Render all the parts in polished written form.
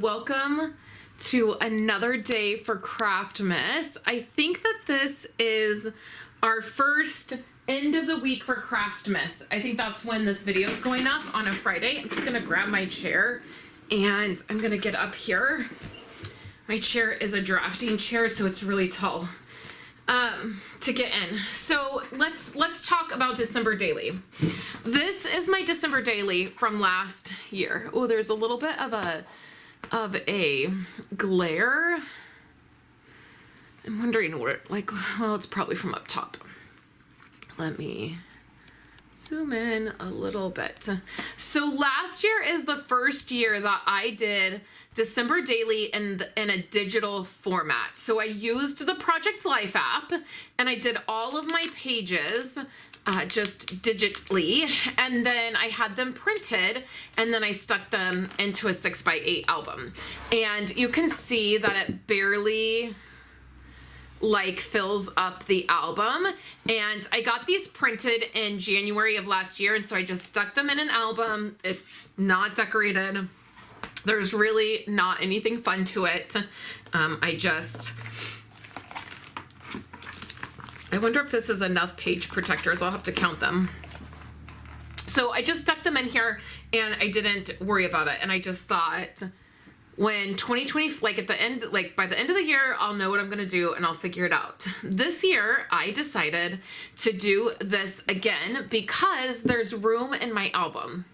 welcome to another day for Craftmas. I think that this is our first end of the week for Craftmas. I think that's when this video is going up, on a Friday. I'm just gonna grab my chair and I'm gonna get up here. My chair is a drafting chair, so it's really tall to get in. So let's talk about December daily. This is my December daily from last year. Oh, there's a little bit of a glare. I'm wondering what well, it's probably from up top. Let me zoom in a little bit. So last year is the first year that I did December daily in a digital format. So I used the Project Life app and I did all of my pages just digitally, and then I had them printed and then I stuck them into a 6x8 album. And you can see that it barely fills up the album. And I got these printed in January of last year, and so I just stuck them in an album. It's not decorated. There's really not anything fun to it. I wonder if this is enough page protectors. I'll have to count them. So I just stuck them in here and I didn't worry about it. And I just thought, when 2020, at the end, by the end of the year, I'll know what I'm gonna do and I'll figure it out. This year, I decided to do this again because there's room in my album.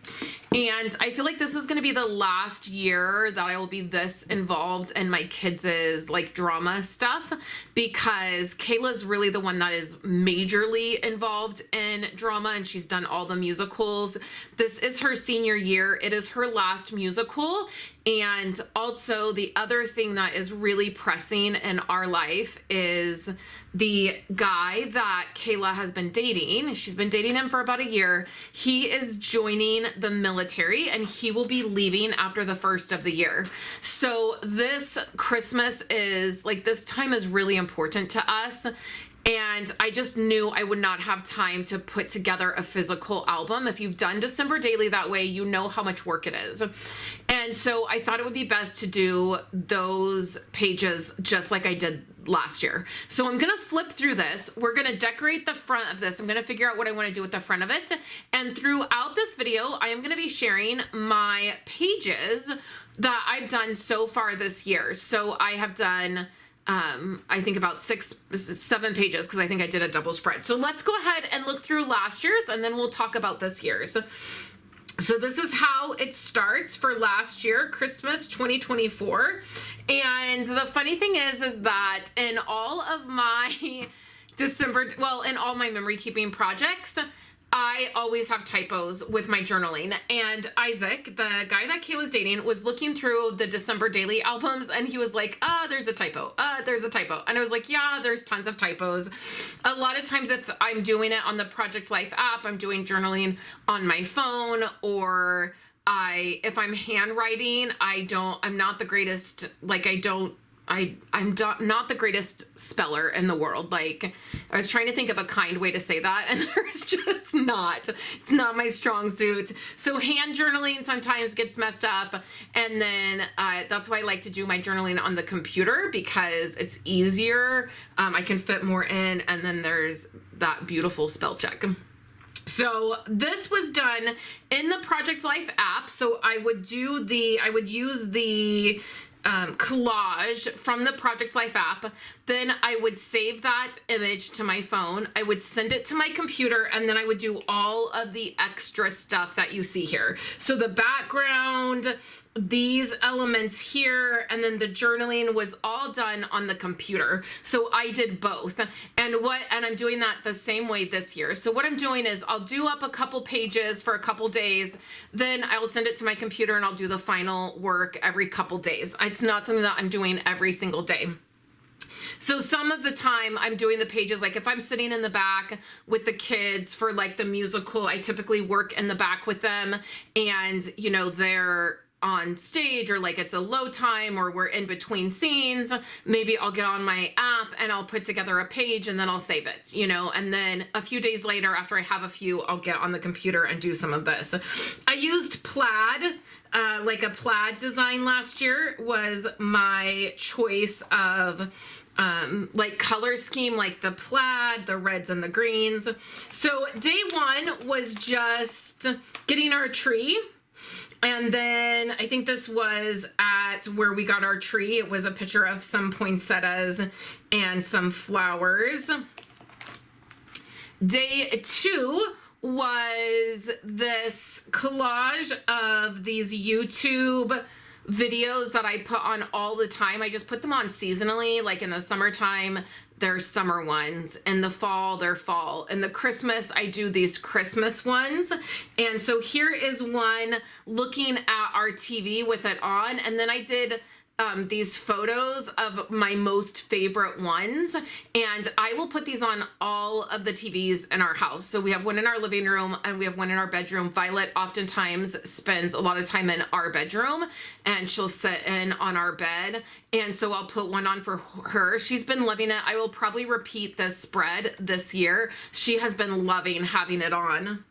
And I feel like this is gonna be the last year that I will be this involved in my kids' drama stuff, because Kayla's really the one that is majorly involved in drama and she's done all the musicals. This is her senior year. It is her last musical. And also the other thing that is really pressing in our life is the guy that Kayla has been dating. She's been dating him for about a year. He is joining the military and he will be leaving after the first of the year. So this Christmas is this time is really important to us. And I just knew I would not have time to put together a physical album. If you've done December daily that way, you know how much work it is. And so I thought it would be best to do those pages just like I did last year. So I'm gonna flip through this. We're gonna decorate the front of this. I'm gonna figure out what I wanna do with the front of it. And throughout this video, I am gonna be sharing my pages that I've done so far this year. So I have done I think about 7 pages because I think I did a double spread. So let's go ahead and look through last year's and then we'll talk about this year's. So this is how it starts for last year, Christmas 2024. And the funny thing is that in all of my in all my memory keeping projects, I always have typos with my journaling. And Isaac, the guy that Kayla's dating, was looking through the December daily albums and he was like, there's a typo. There's a typo. And I was like, yeah, there's tons of typos. A lot of times if I'm doing it on the Project Life app, I'm doing journaling on my phone, or if I'm handwriting, I'm not the greatest, I'm not the greatest speller in the world. I was trying to think of a kind way to say that, and there's just not. It's not my strong suit. So hand journaling sometimes gets messed up, and then that's why I like to do my journaling on the computer, because it's easier. I can fit more in, and then there's that beautiful spell check. So this was done in the Project Life app. So I would use the collage from the Project Life app. Then I would save that image to my phone. I would send it to my computer, and then I would do all of the extra stuff that you see here. So the background, these elements here, and then the journaling was all done on the computer. So I did both. And I'm doing that the same way this year. So what I'm doing is I'll do up a couple pages for a couple days, then I'll send it to my computer and I'll do the final work every couple days. It's not something that I'm doing every single day. So some of the time I'm doing the pages, if I'm sitting in the back with the kids for the musical, I typically work in the back with them, and they're on stage, or like it's a low time, or we're in between scenes, maybe I'll get on my app and I'll put together a page and then I'll save it, you know, and then a few days later after I have a few, I'll get on the computer and do some of this. I used plaid, like a plaid design last year was my choice of like color scheme, like the plaid, the reds and the greens. So day one was just getting our tree. And then I think this was at where we got our tree. It was a picture of some poinsettias and some flowers. Day two was this collage of these YouTube videos that I put on all the time. I just put them on seasonally, like in the summertime, they're summer ones. In the fall, they're fall. In the Christmas, I do these Christmas ones. And so here is one looking at our TV with it on. And then I did these photos of my most favorite ones, and I will put these on all of the TVs in our house. So we have one in our living room and we have one in our bedroom. Violet oftentimes spends a lot of time in our bedroom and she'll sit in on our bed, and so I'll put one on for her. She's been loving it. I will probably repeat this spread this year. She has been loving having it on.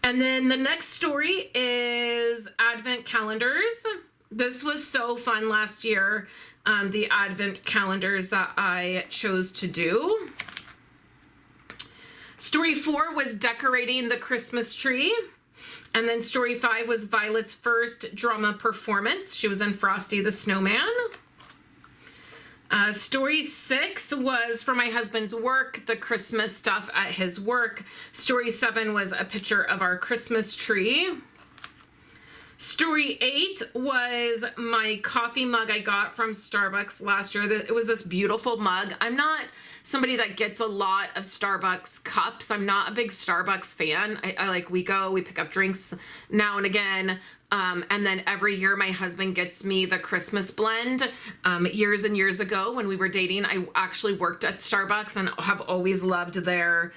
And then the next story is Advent calendars. This was so fun last year, the Advent calendars that I chose to do. Story 4 was decorating the Christmas tree. And then story 5 was Violet's first drama performance. She was in Frosty the Snowman. Story 6 was for my husband's work, the Christmas stuff at his work. Story 7 was a picture of our Christmas tree. Story 8 was my coffee mug I got from Starbucks last year. It was this beautiful mug. I'm not somebody that gets a lot of Starbucks cups. I'm not a big Starbucks fan. We pick up drinks now and again. And then every year my husband gets me the Christmas blend. Years and years ago when we were dating, I actually worked at Starbucks and have always loved their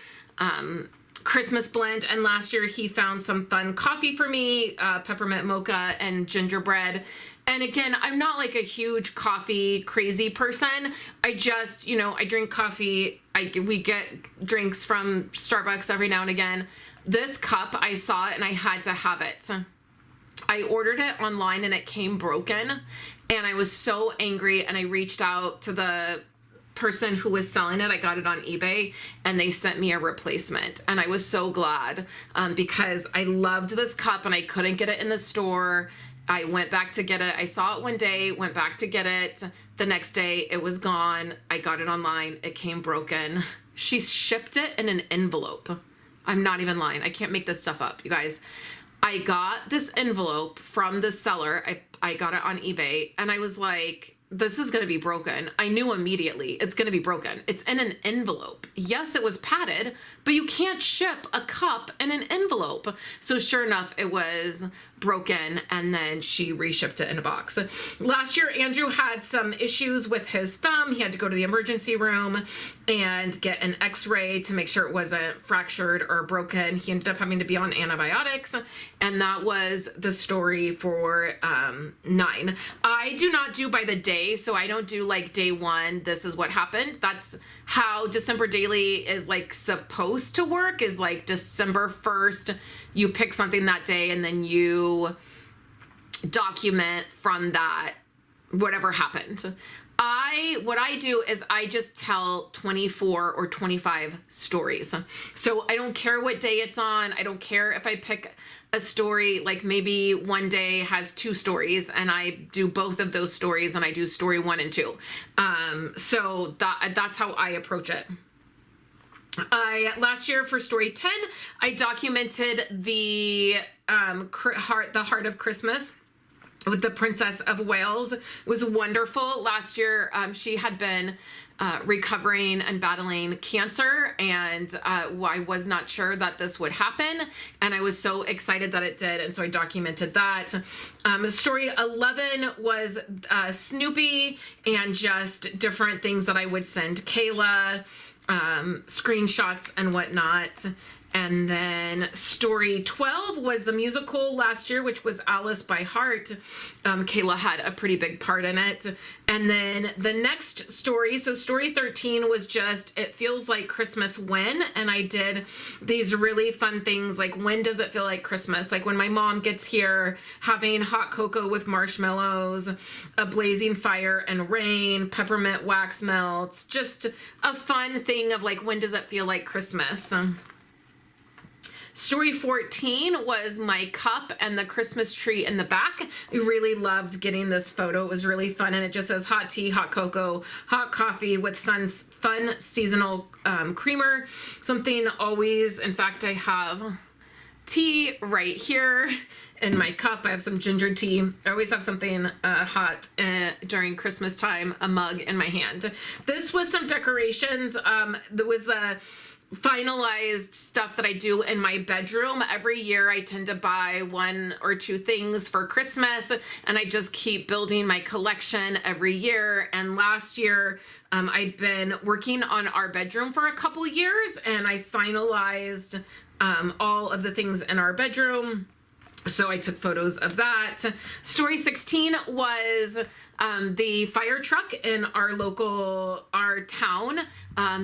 Christmas blend. And last year he found some fun coffee for me, peppermint mocha and gingerbread. And again, I'm not like a huge coffee crazy person. I just, I drink coffee. We get drinks from Starbucks every now and again. This cup, I saw it and I had to have it. I ordered it online and it came broken. And I was so angry, and I reached out to the person who was selling it. I got it on eBay and they sent me a replacement, and I was so glad because I loved this cup and I couldn't get it in the store. I went back to get it. I saw it one day, went back to get it. The next day it was gone. I got it online. It came broken. She shipped it in an envelope. I'm not even lying. I can't make this stuff up, you guys. I got this envelope from the seller. I got it on eBay and I was like, this is going to be broken. I knew immediately it's going to be broken. It's in an envelope. Yes, it was padded, but you can't ship a cup in an envelope. So sure enough, it was broken, and then she reshipped it in a box. Last year, Andrew had some issues with his thumb. He had to go to the emergency room and get an x-ray to make sure it wasn't fractured or broken. He ended up having to be on antibiotics, and that was the story for 9. I do not do by the day, so I don't do like day 1, this is what happened. That's how December Daily is like supposed to work, is like December 1st, you pick something that day and then you document from that whatever happened. What I do is I just tell 24 or 25 stories. So I don't care what day it's on. I don't care if I pick a story, like maybe one day has 2 stories and I do both of those stories and I do story 1 and 2. So that's how I approach it. Last year for story 10, I documented the Heart of Christmas with the Princess of Wales. It was wonderful. Last year, she had been recovering and battling cancer, and I was not sure that this would happen, and I was so excited that it did, and so I documented that. Story 11 was Snoopy and just different things that I would send Kayla, screenshots and whatnot. And then story 12 was the musical last year, which was Alice by Heart. Kayla had a pretty big part in it. And then the next story, so story 13 was just, it feels like Christmas when, and I did these really fun things like, when does it feel like Christmas? Like when my mom gets here, having hot cocoa with marshmallows, a blazing fire and rain, peppermint wax melts, just a fun thing of like, when does it feel like Christmas? Story 14 was my cup and the Christmas tree in the back. I really loved getting this photo. It was really fun, and it just says hot tea, hot cocoa, hot coffee with Sun's fun seasonal creamer. Something always, in fact, I have tea right here in my cup. I have some ginger tea. I always have something hot during Christmas time, a mug in my hand. This was some decorations. There was the finalized stuff that I do in my bedroom. Every year I tend to buy 1 or 2 things for Christmas, and I just keep building my collection every year. And last year I'd been working on our bedroom for a couple years, and I finalized all of the things in our bedroom. So I took photos of that. Story 16 was the fire truck in our town.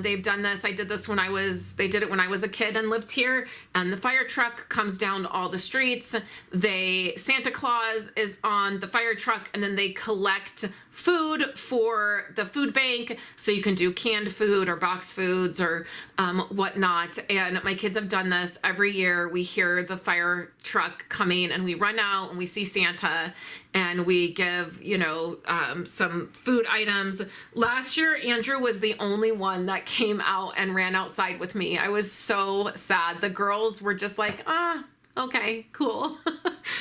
They've done this. They did it when I was a kid and lived here. And the fire truck comes down all the streets. Santa Claus is on the fire truck, and then they collect food for the food bank. So you can do canned food or box foods or whatnot. And my kids have done this every year. We hear the fire truck coming, and we run out and we see Santa, and we give, some food items. Last year, Andrew was the only one that came out and ran outside with me. I was so sad. The girls were just like, okay, cool.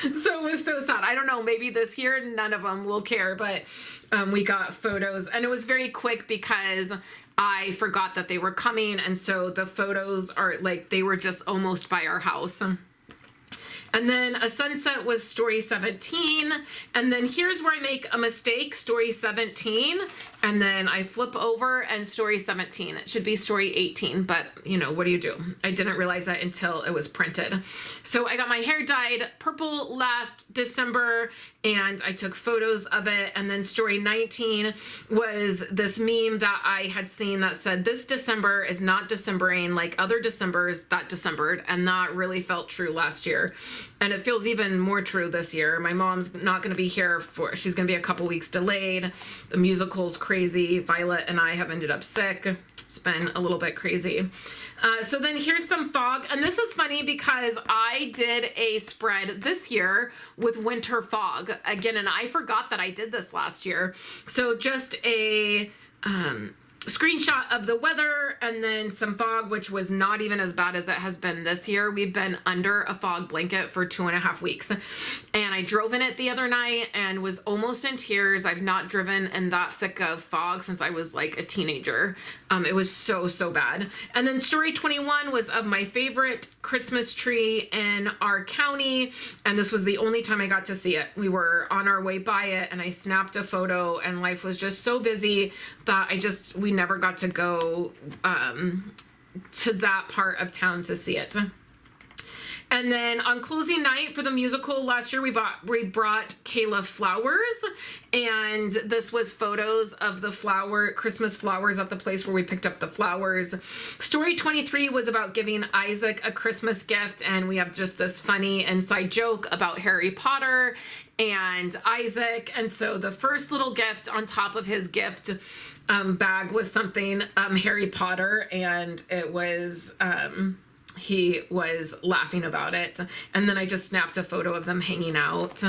So it was so sad. I don't know, maybe this year none of them will care, but we got photos, and it was very quick because I forgot that they were coming. And so the photos are like, they were just almost by our house. And then a sunset was story 17. And then here's where I make a mistake, story 17. And then I flip over and story 17. It should be story 18, but what do you do? I didn't realize that until it was printed. So I got my hair dyed purple last December, and I took photos of it. And then story 19 was this meme that I had seen that said, this December is not Decembering like other Decembers that Decembered. And that really felt true last year. And it feels even more true this year. My mom's not going to be here she's going to be a couple weeks delayed. The musical's crazy. Violet and I have ended up sick. It's been a little bit crazy. So then here's some fog. And this is funny because I did a spread this year with winter fog again, and I forgot that I did this last year. So just a screenshot of the weather, and then some fog, which was not even as bad as it has been this year. We've been under a fog blanket for 2.5 weeks, and I drove in it the other night and was almost in tears. I've not driven in that thick of fog since I was like a teenager. It was so bad. And then story 21 was of my favorite Christmas tree in our county, and this was the only time I got to see it. We were on our way by it, and I snapped a photo, and life was just so busy that we never got to go to that part of town to see it. And then on closing night for the musical last year, we brought Kayla flowers, and this was photos of the Christmas flowers at the place where we picked up the flowers. Story 23 was about giving Isaac a Christmas gift, and we have just this funny inside joke about Harry Potter and Isaac. And so the first little gift on top of his gift bag was something Harry Potter, and it was he was laughing about it. And then I just snapped a photo of them hanging out.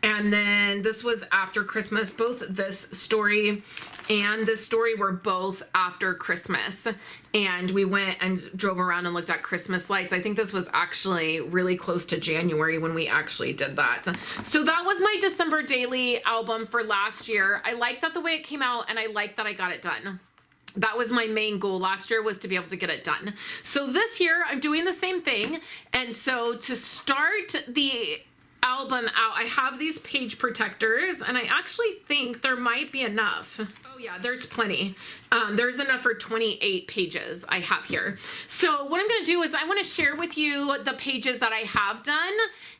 And then this was after Christmas. Both this story and this story were both after Christmas. And we went and drove around and looked at Christmas lights. I think this was actually really close to January when we actually did that. So that was my December daily album for last year. I like that the way it came out, and I like that I got it done. That was my main goal last year, was to be able to get it done. So this year I'm doing the same thing. And so to start the album out, I have these page protectors, and I actually think there might be enough. Oh yeah, there's plenty. There's enough for 28 pages I have here. So what I'm going to do is I want to share with you the pages that I have done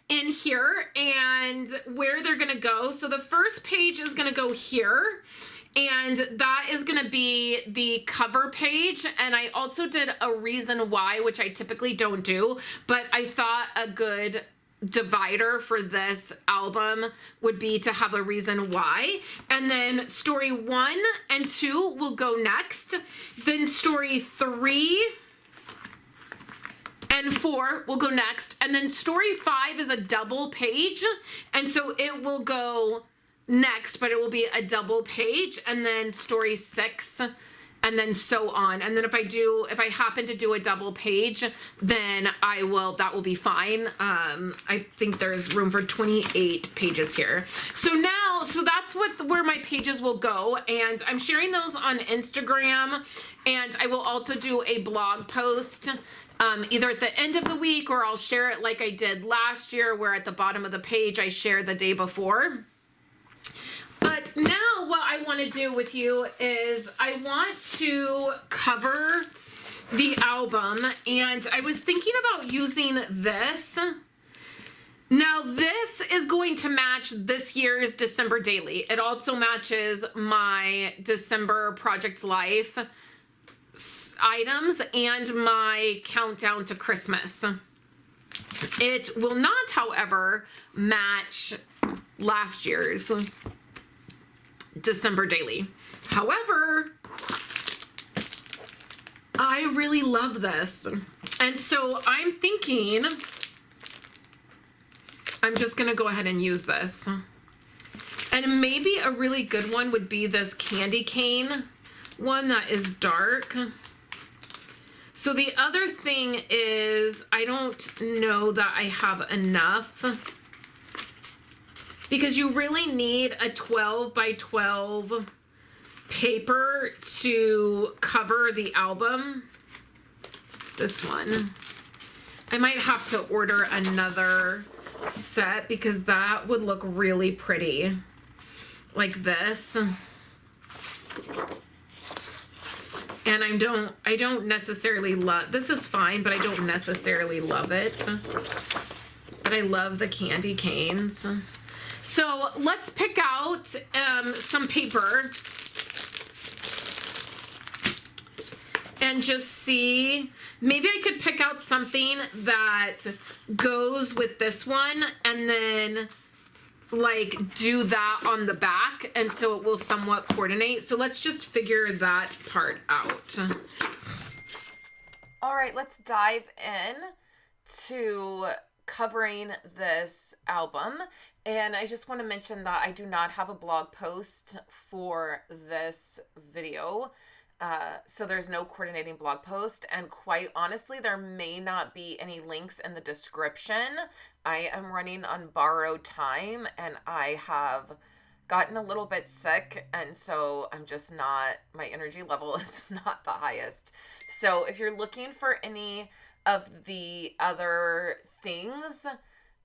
in here and where they're going to go. So the first page is going to go here, and that is going to be the cover page. And I also did a reason why, which I typically don't do, but I thought a good divider for this album would be to have a reason why. And then story 1 and 2 will go next. Then story 3 and 4 will go next. And then story 5 is a double page. And so it will go next, but it will be a double page. And then story 6, and then so on. And then if I happen to do a double page, then that will be fine. I think there's room for 28 pages here. So that's where my pages will go. And I'm sharing those on Instagram. And I will also do a blog post, either at the end of the week, or I'll share it like I did last year, where at the bottom of the page, I share the day before. But now what I want to do with you is I want to cover the album, and I was thinking about using this. Now this is going to match this year's December daily. It also matches my December Project Life items and my countdown to Christmas. It will not, however, match last year's December daily. However, I really love this. And so I'm thinking I'm just going to go ahead and use this. And maybe a really good one would be this candy cane one that is dark. So the other thing is I don't know that I have enough, because you really need a 12 by 12 paper to cover the album. This one. I might have to order another set, because that would look really pretty. Like this. And I don't necessarily love, this is fine, but I don't necessarily love it. But I love the candy canes. So let's pick out some paper and just see. Maybe I could pick out something that goes with this one and then like do that on the back, and so it will somewhat coordinate. So let's just figure that part out. All right, let's dive in to covering this album. And I just want to mention that I do not have a blog post for this video. So there's no coordinating blog post. And quite honestly, there may not be any links in the description. I am running on borrowed time, and I have gotten a little bit sick. And so I'm just not, my energy level is not the highest. So if you're looking for any of the other things,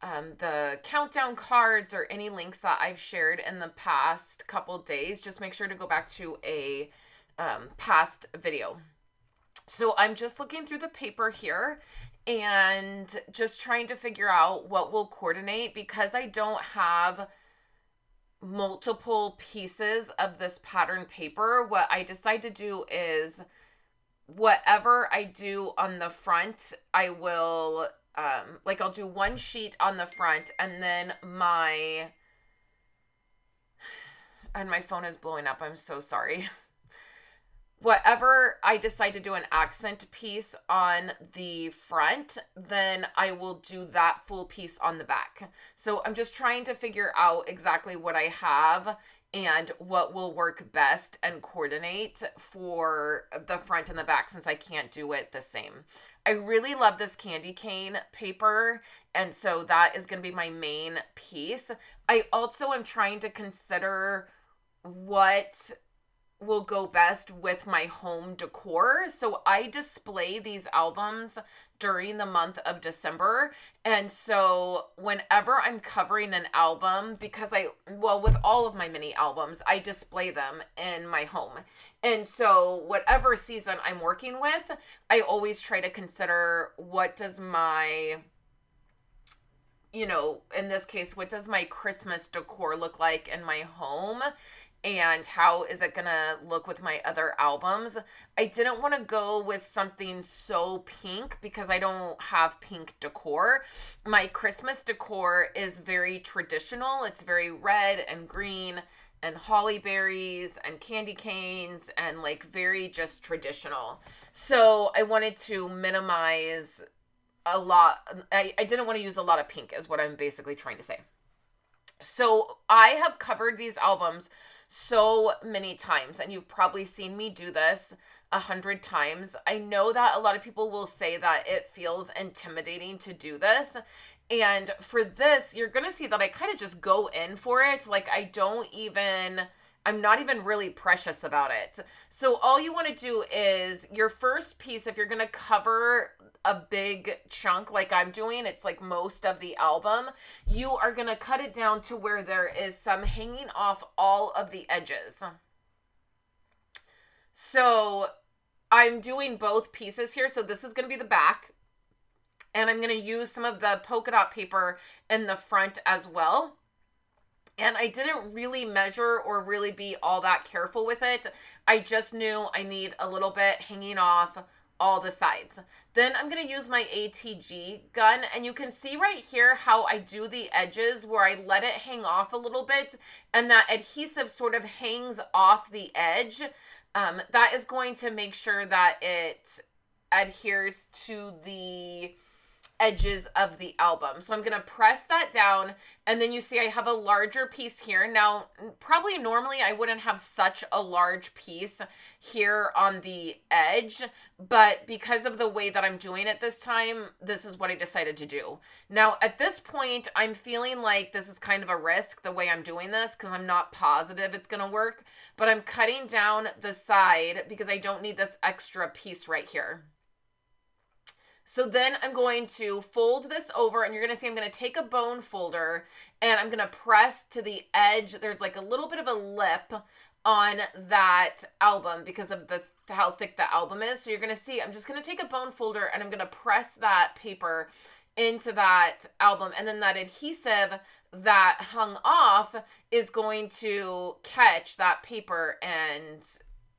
the countdown cards or any links that I've shared in the past couple days, just make sure to go back to a past video. So I'm just looking through the paper here and just trying to figure out what will coordinate, because I don't have multiple pieces of this pattern paper. What I decide to do is whatever I do on the front, I will like I'll do one sheet on the front, and then my phone is blowing up. I'm so sorry. Whatever I decide to do an accent piece on the front, then I will do that full piece on the back. So I'm just trying to figure out exactly what I have and what will work best and coordinate for the front and the back, since I can't do it the same. I really love this candy cane paper, and so that is going to be my main piece. I also am trying to consider what will go best with my home decor. So I display these albums during the month of December. And so whenever I'm covering an album, because with all of my mini albums, I display them in my home. And so whatever season I'm working with, I always try to consider what does my, in this case, what does my Christmas decor look like in my home? And how is it gonna look with my other albums? I didn't want to go with something so pink because I don't have pink decor. My Christmas decor is very traditional. It's very red and green and holly berries and candy canes and like very just traditional. So I wanted to minimize a lot. I didn't want to use a lot of pink is what I'm basically trying to say. So I have covered these albums so many times, and you've probably seen me do this 100 times. I know that a lot of people will say that it feels intimidating to do this. And for this, you're going to see that I kind of just go in for it. Like I'm not even really precious about it. So all you want to do is your first piece, if you're going to cover a big chunk like I'm doing, it's like most of the album, you are going to cut it down to where there is some hanging off all of the edges. So I'm doing both pieces here. So this is going to be the back, and I'm going to use some of the polka dot paper in the front as well. And I didn't really measure or really be all that careful with it. I just knew I need a little bit hanging off all the sides. Then I'm going to use my ATG gun, and you can see right here how I do the edges where I let it hang off a little bit, and that adhesive sort of hangs off the edge. That is going to make sure that it adheres to the edges of the album. So I'm going to press that down, and then you see I have a larger piece here. Now, probably normally I wouldn't have such a large piece here on the edge, but because of the way that I'm doing it this time, this is what I decided to do. Now, at this point, I'm feeling like this is kind of a risk the way I'm doing this because I'm not positive it's going to work, but I'm cutting down the side because I don't need this extra piece right here. So then I'm going to fold this over, and you're going to see I'm going to take a bone folder and I'm going to press to the edge. There's like a little bit of a lip on that album because of how thick the album is. So you're going to see I'm just going to take a bone folder and I'm going to press that paper into that album, and then that adhesive that hung off is going to catch that paper and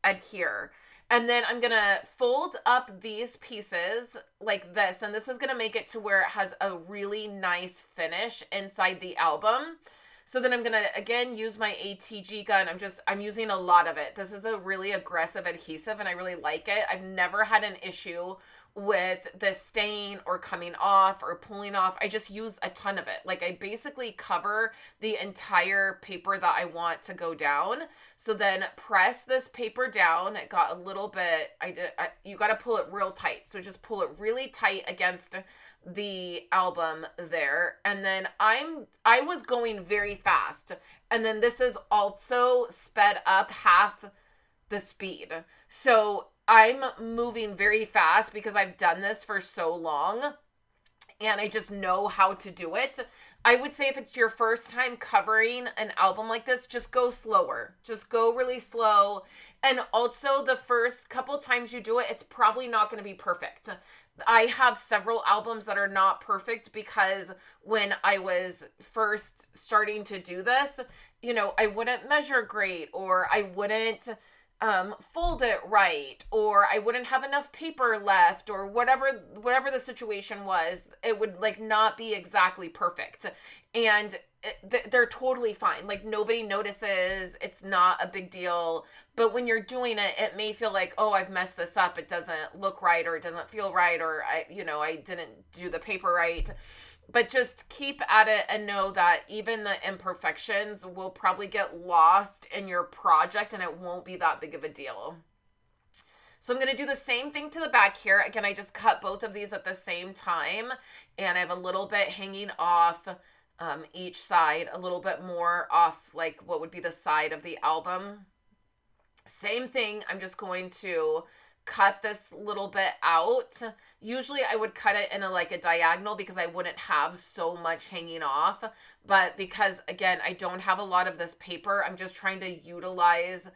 adhere. And then I'm going to fold up these pieces like this. And this is going to make it to where it has a really nice finish inside the album. So then I'm going to, again, use my ATG gun. I'm using a lot of it. This is a really aggressive adhesive and I really like it. I've never had an issue with the stain or coming off or pulling off. I just use a ton of it. Like I basically cover the entire paper that I want to go down. So then press this paper down. It got a little bit, you got to pull it real tight. So just pull it really tight against the album there. And then I was going very fast. And then this is also sped up half the speed. So I'm moving very fast because I've done this for so long and I just know how to do it. I would say if it's your first time covering an album like this, just go slower. Just go really slow. And also the first couple times you do it, it's probably not going to be perfect. I have several albums that are not perfect because when I was first starting to do this, I wouldn't measure great, or I wouldn't fold it right, or I wouldn't have enough paper left, or whatever the situation was, it would like not be exactly perfect. And they're totally fine. Like nobody notices. It's not a big deal. But when you're doing it, it may feel like, oh, I've messed this up. It doesn't look right, or it doesn't feel right, or I didn't do the paper right. But just keep at it and know that even the imperfections will probably get lost in your project and it won't be that big of a deal. So I'm going to do the same thing to the back here. Again, I just cut both of these at the same time, and I have a little bit hanging off each side, a little bit more off like what would be the side of the album. Same thing, I'm just going to cut this little bit out. Usually I would cut it in a diagonal because I wouldn't have so much hanging off. But because, again, I don't have a lot of this paper, I'm just trying to utilize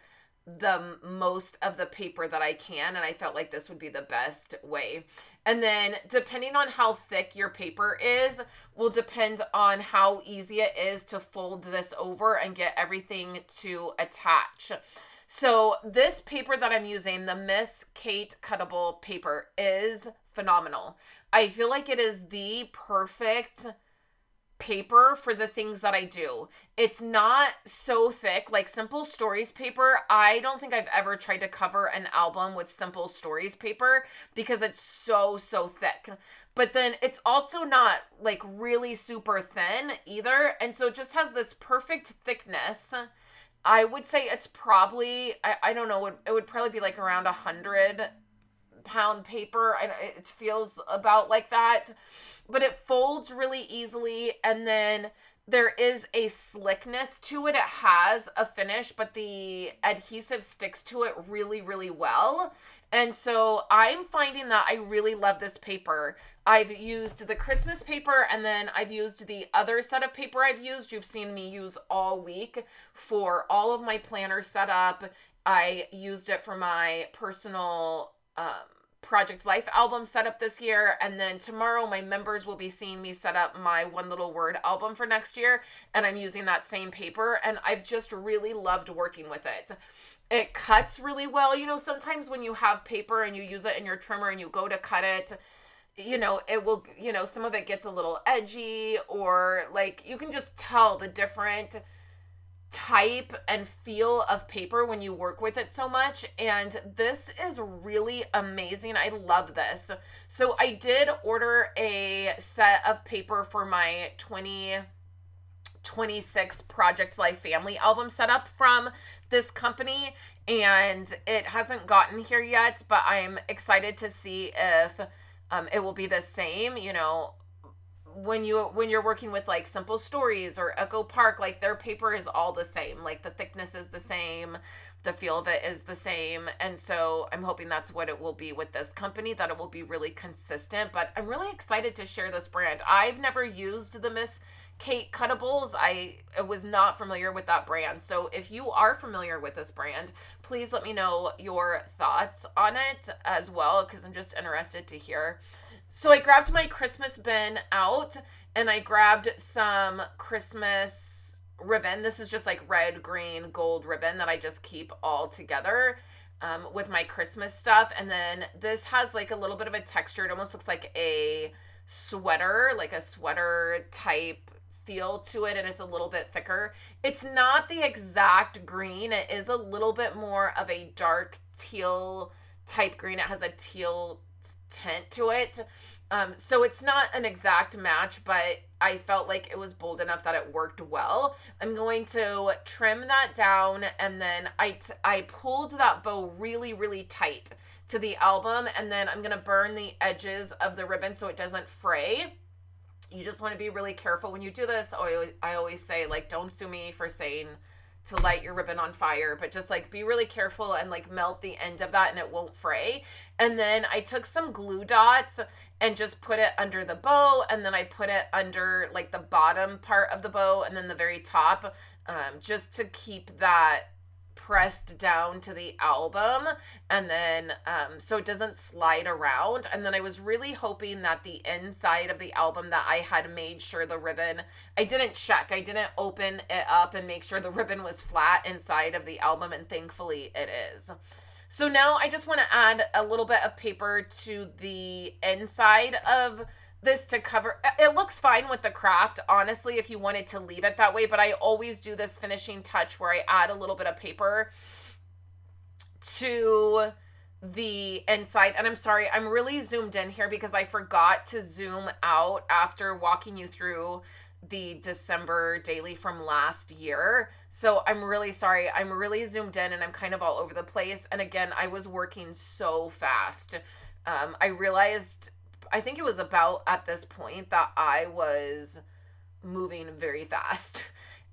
the most of the paper that I can, and I felt like this would be the best way. And then depending on how thick your paper is will depend on how easy it is to fold this over and get everything to attach. So this paper that I'm using, the Miss Kate cuttable paper, is phenomenal. I feel like it is the perfect paper for the things that I do. It's not so thick. Like Simple Stories paper, I don't think I've ever tried to cover an album with Simple Stories paper because it's so thick. But then it's also not like really super thin either, and so it just has this perfect thickness. I would say it's probably, I don't know, it would probably be like around 100-pound paper. It feels about like that, but it folds really easily. And then there is a slickness to it. It has a finish, but the adhesive sticks to it really well. And so I'm finding that I really love this paper. I've used the Christmas paper, and then I've used the other set of paper I've used. You've seen me use all week for all of my planner setup. I used it for my personal Project Life album setup this year, and then tomorrow my members will be seeing me set up my One Little Word album for next year, and I'm using that same paper, and I've just really loved working with it. It cuts really well. You know, sometimes when you have paper and you use it in your trimmer and you go to cut it, you know, it will, you know, some of it gets a little edgy, or like you can just tell the different type and feel of paper when you work with it so much. And this is really amazing. I love this. So I did order a set of paper for my 2026 Project Life Family album setup from this company, and it hasn't gotten here yet, but I'm excited to see if it will be the same. You know, when you're working with like Simple Stories or Echo Park, like their paper is all the same. Like the thickness is the same, the feel of it is the same. And so I'm hoping that's what it will be with this company, that it will be really consistent. But I'm really excited to share this brand. I've never used the Miss Kate cuttables. I was not familiar with that brand. So if you are familiar with this brand, please let me know your thoughts on it as well, because I'm just interested to hear. So I grabbed my Christmas bin out, and I grabbed some Christmas ribbon. This is just like red, green, gold ribbon that I just keep all together with my Christmas stuff. And then this has like a little bit of a texture. It almost looks like a sweater type feel to it, and it's a little bit thicker. It's not the exact green. It is a little bit more of a dark teal type green. It has a teal tint to it. So it's not an exact match, but I felt like it was bold enough that it worked well. I'm going to trim that down, and then I pulled that bow really tight to the album, and then I'm going to burn the edges of the ribbon so it doesn't fray. You just want to be really careful when you do this. I always say, like, don't sue me for saying to light your ribbon on fire, but just like be really careful and like melt the end of that and it won't fray. And then I took some glue dots and just put it under the bow, and then I put it under like the bottom part of the bow and then the very top, just to keep that pressed down to the album, and then so it doesn't slide around. And then I was really hoping that the inside of the album, that I had made sure the ribbon, I didn't open it up and make sure the ribbon was flat inside of the album, and thankfully it is. So now I just want to add a little bit of paper to the inside of this to cover. It looks fine with the craft, honestly, if you wanted to leave it that way, but I always do this finishing touch where I add a little bit of paper to the inside. And I'm sorry, I'm really zoomed in here because I forgot to zoom out after walking you through the December daily from last year. So I'm really sorry. I'm really zoomed in and I'm kind of all over the place. And again, I was working so fast. I realized, I think it was about at this point that I was moving very fast.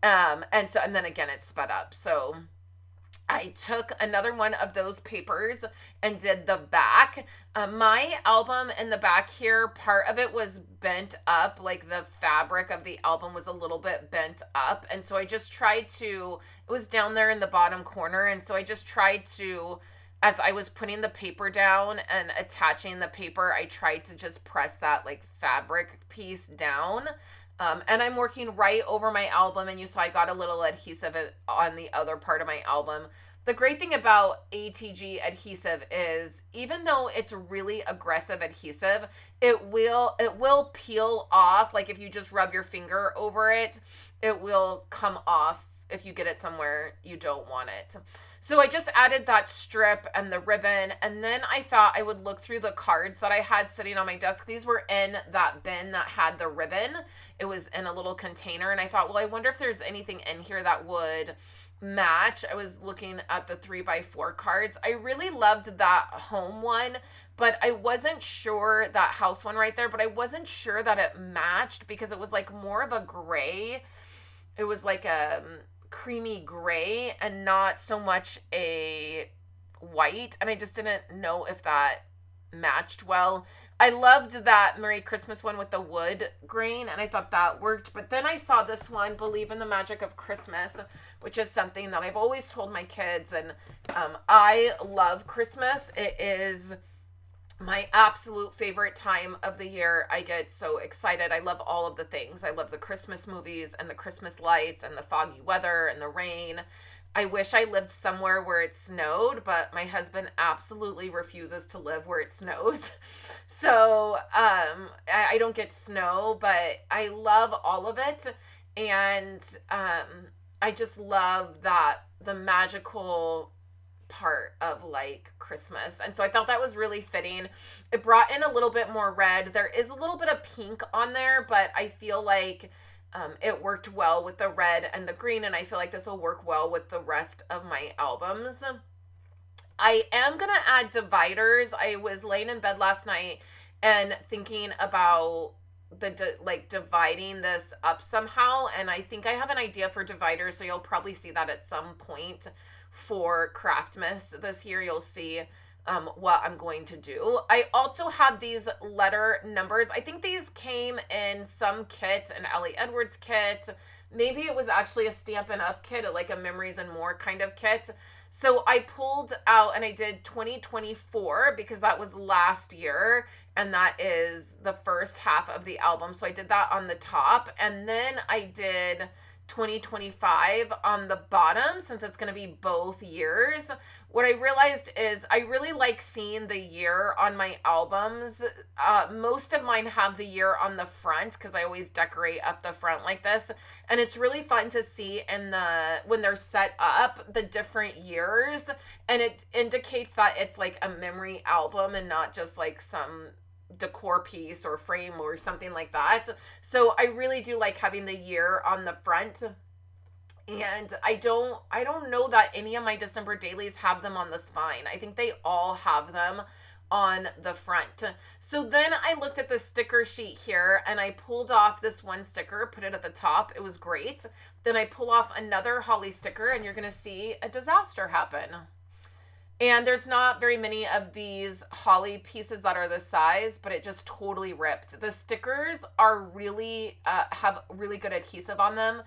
And then again, it sped up. So I took another one of those papers and did the back. My album in the back here, part of it was bent up, like the fabric of the album was a little bit bent up. And so I just tried to, it was down there in the bottom corner. And so I just tried to, as I was putting the paper down and attaching the paper, I tried to just press that like fabric piece down. And I'm working right over my album, and you saw I got a little adhesive on the other part of my album. The great thing about ATG adhesive is even though it's really aggressive adhesive, it will peel off. Like if you just rub your finger over it, it will come off if you get it somewhere you don't want it. So I just added that strip and the ribbon, and then I thought I would look through the cards that I had sitting on my desk. These were in that bin that had the ribbon. It was in a little container, and I thought, well, I wonder if there's anything in here that would match. I was looking at the 3x4 cards. I really loved that home one, but I wasn't sure, that house one right there, but I wasn't sure that it matched because it was like more of a gray. It was like a creamy gray and not so much a white, and I just didn't know if that matched well. I loved that Merry Christmas one with the wood grain, and I thought that worked, but then I saw this one, Believe in the Magic of Christmas, which is something that I've always told my kids, and I love Christmas. It is my absolute favorite time of the year. I get so excited. I love all of the things. I love the Christmas movies and the Christmas lights and the foggy weather and the rain. I wish I lived somewhere where it snowed, but my husband absolutely refuses to live where it snows. So I don't get snow, but I love all of it. And I just love that the magical part of like Christmas. And so I thought that was really fitting. It brought in a little bit more red. There is a little bit of pink on there, but I feel like it worked well with the red and the green, and I feel like this will work well with the rest of my albums. I am going to add dividers. I was laying in bed last night and thinking about dividing this up somehow, and I think I have an idea for dividers, so you'll probably see that at some point for Craftmas this year. You'll see what I'm going to do. I also had these letter numbers. I think these came in some kit, an Ellie Edwards kit. Maybe it was actually a Stampin' Up kit, like a Memories and More kind of kit. So I pulled out and I did 2024 because that was last year, and that is the first half of the album. So I did that on the top, and then I did 2025 on the bottom since it's going to be both years. What I realized is I really like seeing the year on my albums. Most of mine have the year on the front because I always decorate up the front like this, and it's really fun to see in the when they're set up the different years, and it indicates that it's like a memory album and not just like some decor piece or frame or something like that. So I really do like having the year on the front. And I don't know that any of my December dailies have them on the spine. I think they all have them on the front. So then I looked at the sticker sheet here and I pulled off this one sticker, put it at the top. It was great. Then I pull off another holly sticker and you're going to see a disaster happen. And there's not very many of these holly pieces that are this size, but it just totally ripped. The stickers are really, have really good adhesive on them.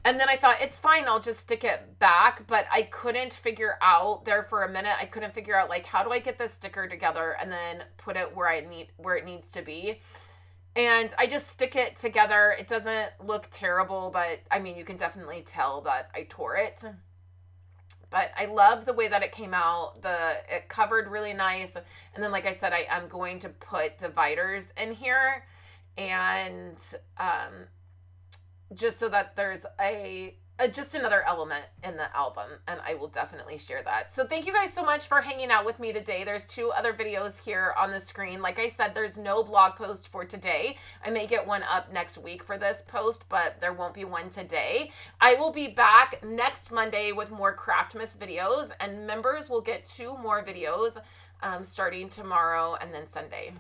And then I thought, it's fine, I'll just stick it back. But I couldn't figure out there for a minute. I couldn't figure out, like, how do I get this sticker together and then put it where it needs to be. And I just stick it together. It doesn't look terrible, but I mean, you can definitely tell that I tore it. But I love the way that it came out. It covered really nice. And then, like I said, I am going to put dividers in here. And just so that there's just another element in the album, and I will definitely share that. So thank you guys so much for hanging out with me today. There's 2 other videos here on the screen. Like I said, there's no blog post for today. I may get one up next week for this post, but there won't be one today. I will be back next Monday with more Craftmas videos, and members will get 2 more videos starting tomorrow and then Sunday.